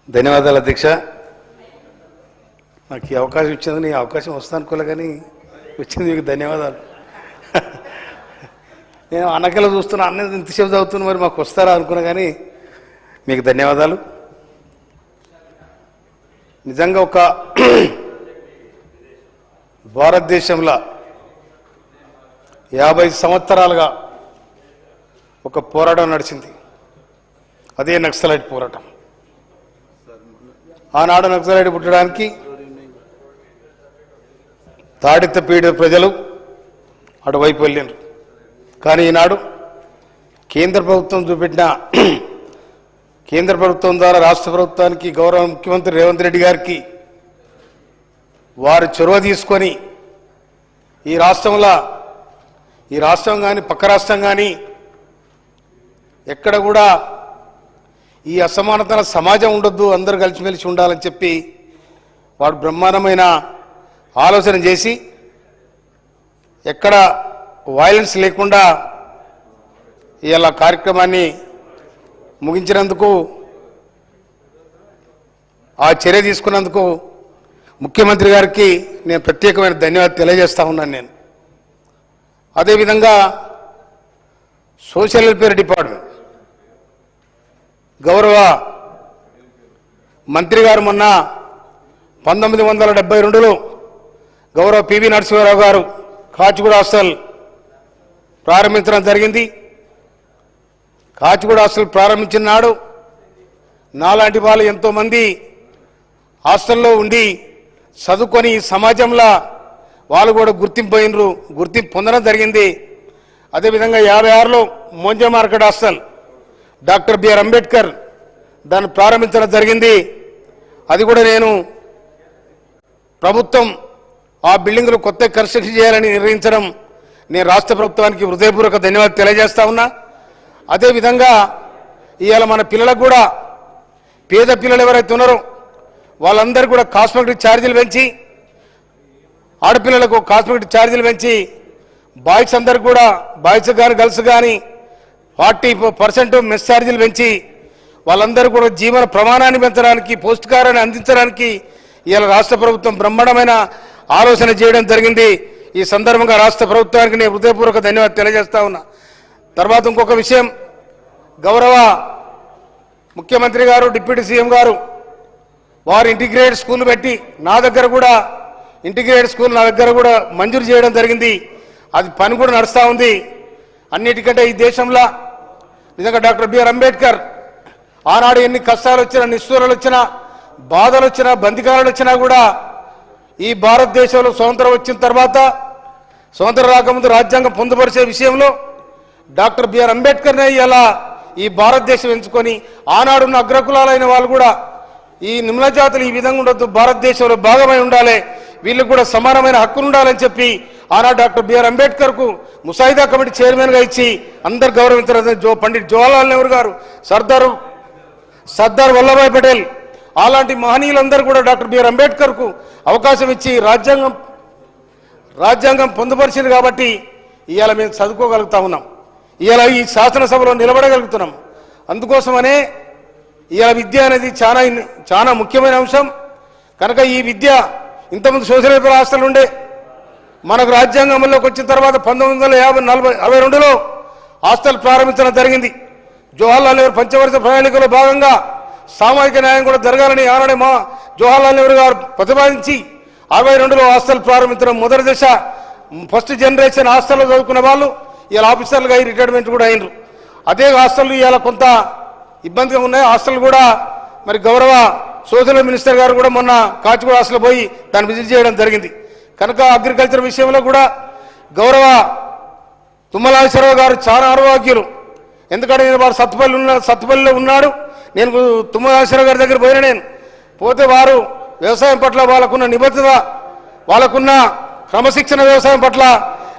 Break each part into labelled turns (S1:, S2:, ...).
S1: ధన్యవాదాలు అధ్యక్ష. నాకు ఈ అవకాశం ఇచ్చింది, ఈ అవకాశం వస్తా అనుకోలే కానీ వచ్చింది, మీకు ధన్యవాదాలు. నేను అన్నకల్లా చూస్తున్నా, అన్న ఇంతసేపు చదువుతున్నా, మరి మాకు వస్తారా అనుకున్నా కానీ మీకు ధన్యవాదాలు. నిజంగా ఒక భారతదేశంలో 50 సంవత్సరాలుగా ఒక పోరాటం నడిచింది, అదే నక్సలైట్ పోరాటం. ఆనాడు నక్సలైట్ పుట్టడానికి తాడిత పీడిత ప్రజలు అటువైపు వెళ్ళినారు. కానీ ఈనాడు కేంద్ర ప్రభుత్వం చూపెట్టిన, కేంద్ర ప్రభుత్వం ద్వారా రాష్ట్ర ప్రభుత్వానికి, గౌరవ ముఖ్యమంత్రి రేవంత్ రెడ్డి గారికి వారు చొరవ తీసుకొని ఈ రాష్ట్రం కానీ పక్క రాష్ట్రం కానీ ఎక్కడ కూడా ఈ అసమానతల సమాజం ఉండొద్దు, అందరూ కలిసిమెలిసి ఉండాలని చెప్పి వాడు బ్రహ్మాండమైన ఆలోచన చేసి ఎక్కడ వైలెన్స్ లేకుండా ఇలా కార్యక్రమాన్ని ముగించినందుకు, ఆ చర్య తీసుకున్నందుకు ముఖ్యమంత్రి గారికి నేను ప్రత్యేకమైన ధన్యవాదాలు తెలియజేస్తా ఉన్నాను. నేను అదేవిధంగా సోషల్ వెల్ఫేర్ డిపార్ట్మెంట్ గౌరవ మంత్రి గారు మొన్న 1972లో గౌరవ పివి నరసింహారావు గారు కాచిగూడ హాస్టల్ ప్రారంభించడం జరిగింది. కాచిగూడ హాస్టల్ ప్రారంభించిన నాడు నాలాంటి వాళ్ళు ఎంతోమంది హాస్టల్లో ఉండి చదువుకొని సమాజంలో వాళ్ళు కూడా గుర్తింపు పొందడం జరిగింది. అదేవిధంగా 56లో Monja market hostel doctor BR Ambedkar దాన్ని ప్రారంభించడం జరిగింది. అది కూడా నేను ప్రభుత్వం ఆ బిల్డింగ్లు కొత్త కన్స్ట్రక్షన్ చేయాలని నిర్ణయించడం, నేను రాష్ట్ర ప్రభుత్వానికి హృదయపూర్వక ధన్యవాదాలు తెలియజేస్తా ఉన్నా. అదేవిధంగా ఇవాళ మన పిల్లలకు కూడా, పేద పిల్లలు ఎవరైతే ఉన్నారో వాళ్ళందరూ కూడా కాస్మెటిక్ ఛార్జీలు పెంచి, ఆడపిల్లలకు కాస్మెటిక్ ఛార్జీలు పెంచి, బాయ్స్ అందరు కూడా, బాయ్స్ కానీ గర్ల్స్ కానీ 40% మెస్ ఛార్జీలు పెంచి వాళ్ళందరూ కూడా జీవన ప్రమాణాన్ని పెంచడానికి, పౌష్టికారాన్ని అందించడానికి ఇవాళ రాష్ట్ర ప్రభుత్వం బ్రహ్మాండమైన ఆలోచన చేయడం జరిగింది. ఈ సందర్భంగా రాష్ట్ర ప్రభుత్వానికి నేను హృదయపూర్వక ధన్యవాదాలు తెలియజేస్తా ఉన్నా. తర్వాత ఇంకొక విషయం, గౌరవ ముఖ్యమంత్రి గారు, డిప్యూటీ సీఎం గారు వారు ఇంటిగ్రేటెడ్ స్కూల్ పెట్టి నా దగ్గర కూడా మంజూరు చేయడం జరిగింది. అది పని కూడా నడుస్తూ ఉంది. అన్నిటికంటే ఈ దేశంలో నిజంగా డాక్టర్ బిఆర్ అంబేద్కర్ ఆనాడు ఎన్ని కష్టాలు వచ్చినా, నిష్ఠూరాలు వచ్చినా, బాధలు వచ్చినా, బందికాలు వచ్చినా కూడా ఈ భారతదేశంలో స్వతంత్రం వచ్చిన తర్వాత, స్వతంత్రం రాకముందు రాజ్యాంగం పొందుపరిచే విషయంలో డాక్టర్ బిఆర్ అంబేద్కర్నే ఇలా ఈ భారతదేశం ఎంచుకొని, ఆనాడున్న అగ్రకులాలైన వాళ్ళు కూడా ఈ నిమ్న జాతులు ఈ విధంగా ఉండొద్దు, భారతదేశంలో భాగమై ఉండాలి, వీళ్ళకు కూడా సమానమైన హక్కులు ఉండాలని చెప్పి ఆనాడు డాక్టర్ బిఆర్ అంబేద్కర్కు ముసాయిదా కమిటీ చైర్మన్గా ఇచ్చి అందరు గౌరవించారు. పండిట్ జవహర్లాల్ నెహ్రూ గారు, సర్దార్ వల్లభాయ్ పటేల్, అలాంటి మహనీయులందరూ కూడా డాక్టర్ బిఆర్ అంబేద్కర్కు అవకాశం ఇచ్చి రాజ్యాంగం పొందుపరిచింది. కాబట్టి ఇవాళ మేము చదువుకోగలుగుతా ఉన్నాం, ఇవాళ ఈ శాసనసభలో నిలబడగలుగుతున్నాం. అందుకోసమనే ఇవాళ విద్య అనేది చాలా ముఖ్యమైన అంశం. కనుక ఈ విద్య ఇంతకుముందు సోషల్ వెల్ఫేర్ హాస్టల్ ఉండే, మనకు రాజ్యాంగం అమల్లోకి వచ్చిన తర్వాత 1962లో హాస్టల్ ప్రారంభించడం జరిగింది. జవహర్లాల్ నెహ్రూ పంచవర్ష ప్రణాళికలో భాగంగా సామాజిక న్యాయం కూడా జరగాలని ఆనాడే జవహర్లాల్ నెహ్రూ గారు ప్రతిపాదించి 62లో హాస్టల్ ప్రారంభించడం మొదటి దశ. ఫస్ట్ జనరేషన్ హాస్టల్లో చదువుకున్న వాళ్ళు ఇలా ఆఫీసర్లుగా అయ్యి రిటైర్మెంట్ కూడా అయినరు. అదే హాస్టల్ ఇవాళ కొంత ఇబ్బందిగా ఉన్నాయి. హాస్టల్ కూడా మరి గౌరవ సోషల్ మినిస్టర్ గారు కూడా మొన్న కాచిగూడ హాస్టల్ పోయి దాన్ని విజిట్ చేయడం జరిగింది. కనుక అగ్రికల్చర్ విషయంలో కూడా గౌరవ తుమ్మల నాగేశ్వరరావు గారు చాలా అనుభవజ్ఞులు. ఎందుకంటే నేను వారు సత్తుపల్లిలో ఉన్నాడు, నేను తుమ్మల నాగేశ్వరరావు గారి దగ్గర నేను పోతే వారు వ్యవసాయం పట్ల వాళ్ళకున్న నిబద్ధత, వాళ్ళకున్న క్రమశిక్షణ వ్యవసాయం పట్ల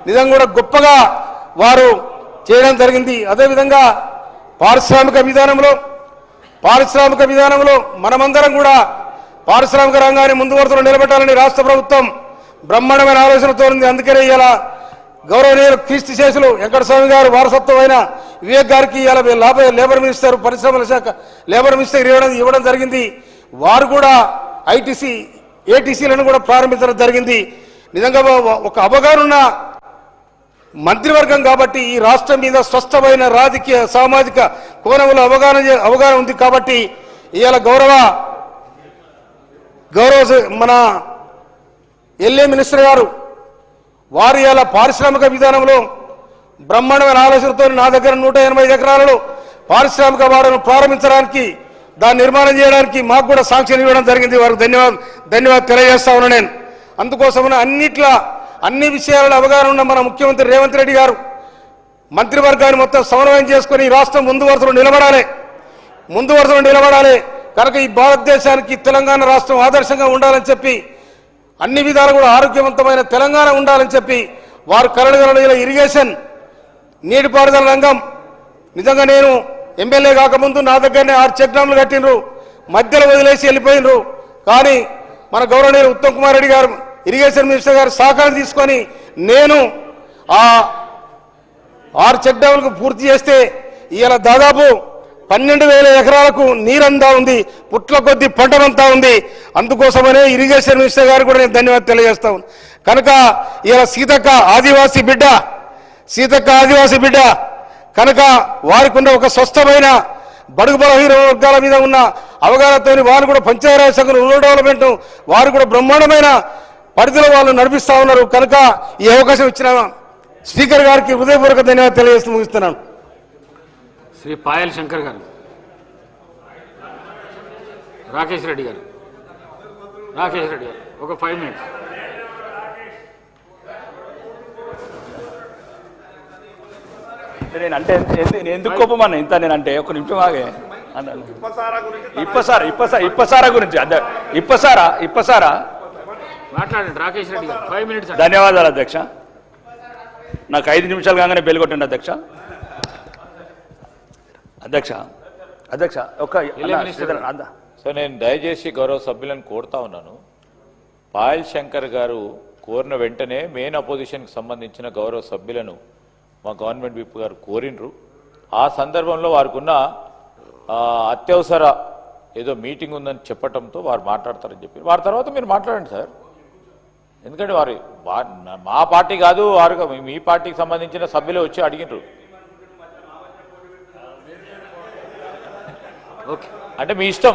S1: నిజంగా కూడా గొప్పగా వారు చేయడం జరిగింది. అదేవిధంగా పారిశ్రామిక విధానంలో మనమందరం కూడా పారిశ్రామిక రంగాన్ని ముందు వరుసలో నిలబెట్టాలని రాష్ట్ర ప్రభుత్వం బ్రహ్మాండమైన ఆలోచనతో ఉంది. అందుకనే ఇలా గౌరవనీయులు క్రీస్తు శేషులు వెంకటస్వామి గారు వారసత్వమైన వివేక్ గారికి ఇలా లేబర్ మినిస్టర్, పరిశ్రమల శాఖ లేబర్ మినిస్టర్ ఇవ్వడం జరిగింది. వారు కూడా ఐటీసీ ఏటీసీలను కూడా ప్రారంభించడం జరిగింది. నిజంగా ఒక అవగాహన ఉన్న మంత్రివర్గం కాబట్టి ఈ రాష్ట్రం మీద స్పష్టమైన రాజకీయ సామాజిక కోణంలో అవగాహన ఉంది కాబట్టి ఇవాళ గౌరవ మన ఎల్ఏ మినిస్టర్ గారు వారు ఇలా పారిశ్రామిక విధానంలో బ్రహ్మాండమైన ఆలోచనతో నా దగ్గర 185 ఎకరాలలో పారిశ్రామిక వాడను ప్రారంభించడానికి దాన్ని నిర్మాణం చేయడానికి మాకు కూడా సాంక్షన్ ఇవ్వడం జరిగింది. వారికి ధన్యవాదాలు తెలియజేస్తా ఉన్నా. నేను అందుకోసమనే అన్ని విషయాలలో అవగాహన ఉన్న మన ముఖ్యమంత్రి రేవంత్ రెడ్డి గారు మంత్రివర్గాన్ని మొత్తం సమన్వయం చేసుకుని రాష్ట్రం ముందు వరుసలో నిలబడాలి కనుక ఈ భారతదేశానికి తెలంగాణ రాష్ట్రం ఆదర్శంగా ఉండాలని చెప్పి అన్ని విధాలు కూడా ఆరోగ్యవంతమైన తెలంగాణ ఉండాలని చెప్పి వారు కలలుగల ఇరిగేషన్ నీటిపారుదల రంగం నిజంగా నేను ఎమ్మెల్యే కాకముందు నా దగ్గరనే 6 చెక్ డ్యామ్లు కట్టినరు, మధ్యలో వదిలేసి వెళ్ళిపోయినరు. కానీ మన గౌరవనీయులు ఉత్తమ్ కుమార్ రెడ్డి గారు ఇరిగేషన్ మినిస్టర్ గారు సహకారం తీసుకొని నేను ఆ 6 చెక్ డ్యామ్లకు పూర్తి చేస్తే ఇవాళ దాదాపు 12,000 ఎకరాలకు నీరంతా ఉంది, పుట్ల కొద్ది పంటనంతా ఉంది. అందుకోసమనే ఇరిగేషన్ మినిస్టర్ గారు కూడా నేను ధన్యవాదాలు తెలియజేస్తాను. కనుక ఇలా సీతక్క ఆదివాసీ బిడ్డ కనుక వారికి ఉన్న ఒక స్వస్థమైన బడుగు బలహీన వర్గాల మీద ఉన్న అవగాహనతో వారు కూడా పంచాయతీరాజ్ సంఘం రూరల్ డెవలప్మెంట్ వారు కూడా బ్రహ్మాండమైన పరిధిలో వాళ్ళు నడిపిస్తా ఉన్నారు. కనుక ఈ అవకాశం ఇచ్చిన స్పీకర్ గారికి హృదయపూర్వక ధన్యవాదాలు తెలియజేస్తూ ముగిస్తున్నాను.
S2: శ్రీ పాయల్ శంకర్ గారు, రాకేష్ రెడ్డి గారు ఒక 5 minutes.
S3: నేను అంటే ఎందుకు కోపమన్నా ఇంత నేనంటే ఒక నిమిషం ఆగే ఇప్పసారా గురించి ఇప్పసారా
S2: మాట్లాడండి. రాకేష్ రెడ్డి గారు 5 minutes.
S3: ధన్యవాదాలు అధ్యక్ష. నాకు 5 నిమిషాలు కాగానే బెల్ కొట్టండి అధ్యక్ష.
S4: సో నేను దయచేసి గౌరవ సభ్యులను కోరుతా ఉన్నాను. పాయల్ శంకర్ గారు కోరిన వెంటనే మెయిన్ అపోజిషన్కి సంబంధించిన గౌరవ సభ్యులను మా గవర్నమెంట్ విప్ గారు కోరినరు. ఆ సందర్భంలో వారికి ఉన్న అత్యవసర ఏదో మీటింగ్ ఉందని చెప్పడంతో వారు మాట్లాడతారని చెప్పి వారి తర్వాత మీరు మాట్లాడండి సార్. ఎందుకంటే మా పార్టీ కాదు, వారు మీ పార్టీకి సంబంధించిన సభ్యులే వచ్చి అడిగినారు.
S2: ఓకే,
S4: అంటే మీ ఇష్టం.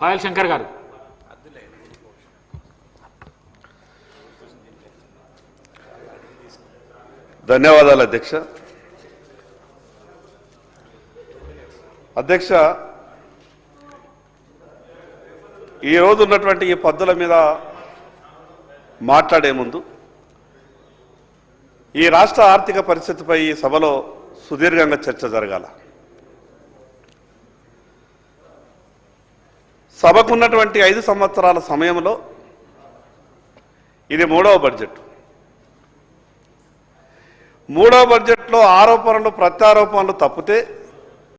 S2: పాయల్ శంకర్ గారు.
S5: ధన్యవాదాలు అధ్యక్ష. ఈరోజు ఉన్నటువంటి ఈ పద్ధతుల మీద మాట్లాడే ముందు ఈ రాష్ట్ర ఆర్థిక పరిస్థితిపై ఈ సభలో సుదీర్ఘంగా చర్చ జరగాల. సభకున్నటువంటి 5 సంవత్సరాల సమయంలో ఇది 3వ బడ్జెట్. 3వ బడ్జెట్లో ఆరోపణలు ప్రత్యారోపణలు తప్పితే